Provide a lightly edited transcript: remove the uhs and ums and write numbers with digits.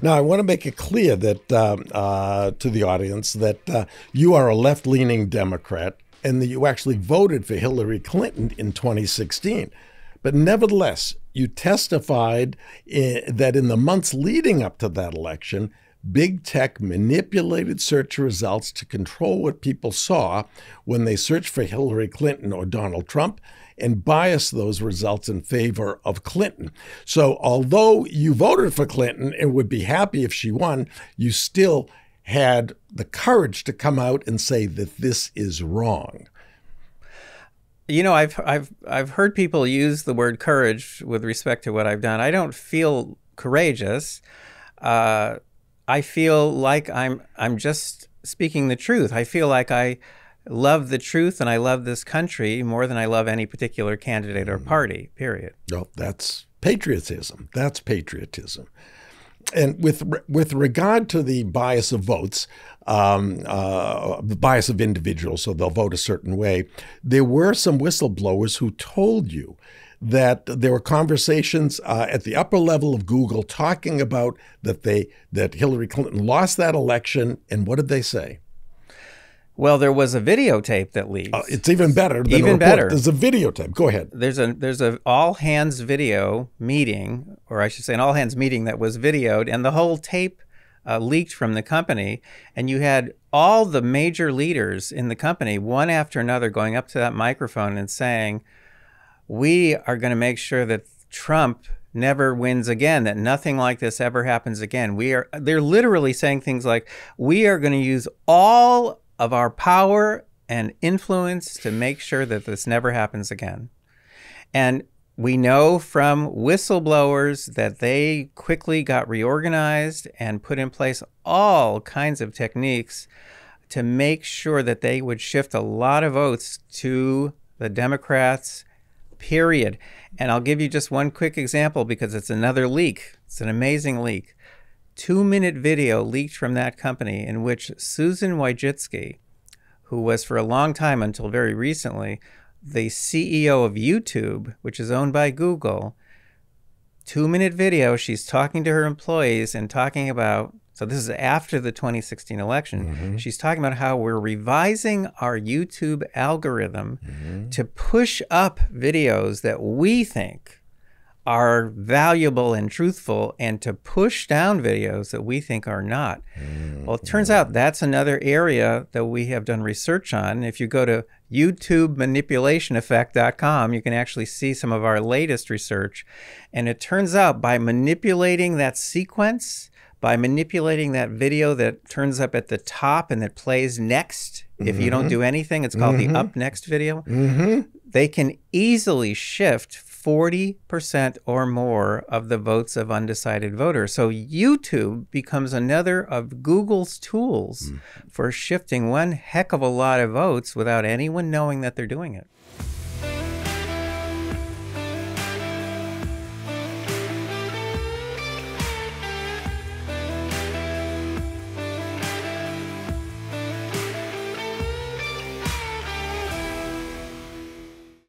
Now, I want to make it clear that to the audience that you are a left-leaning Democrat and that you actually voted for Hillary Clinton in 2016. But nevertheless, you testified that in the months leading up to that election, big tech manipulated search results to control what people saw when they searched for Hillary Clinton or Donald Trump and bias those results in favor of Clinton. So although you voted for Clinton and would be happy if she won, you still had the courage to come out and say that this is wrong. You know, I've heard people use the word courage with respect to what I've done. I don't feel courageous. I feel like I'm just speaking the truth. I feel like I love the truth and I love this country more than I love any particular candidate or party, period. Well, that's patriotism. That's patriotism. And with regard to the bias of votes, the bias of individuals, so they'll vote a certain way, there were some whistleblowers who told you that there were conversations at the upper level of Google talking about that Hillary Clinton lost that election. And what did they say? Well, there was a videotape that leaked. It's even better than even a report. Better. There's a videotape. Go ahead. There's a all hands video meeting, or I should say an all hands meeting that was videoed, and the whole tape leaked from the company. And you had all the major leaders in the company, one after another, going up to that microphone and saying, "We are going to make sure that Trump never wins again, that nothing like this ever happens again. They're literally saying things like, we are going to use all of our power and influence to make sure that this never happens again." And we know from whistleblowers that they quickly got reorganized and put in place all kinds of techniques to make sure that they would shift a lot of votes to the Democrats, period. And I'll give you just one quick example because it's another leak. It's an amazing leak. 2-minute video leaked from that company in which Susan Wojcicki, who was for a long time until very recently the CEO of YouTube, which is owned by Google, 2-minute video, she's talking to her employees and talking about, so this is after the 2016 election, she's talking about how we're revising our YouTube algorithm to push up videos that we think are valuable and truthful and to push down videos that we think are not. Well, it turns out that's another area that we have done research on. If you go to YouTubemanipulationeffect.com, you can actually see some of our latest research. And it turns out by manipulating that sequence, by manipulating that video that turns up at the top and that plays next, if you don't do anything, it's called the up next video, they can easily shift 40% or more of the votes of undecided voters. So YouTube becomes another of Google's tools for shifting one heck of a lot of votes without anyone knowing that they're doing it.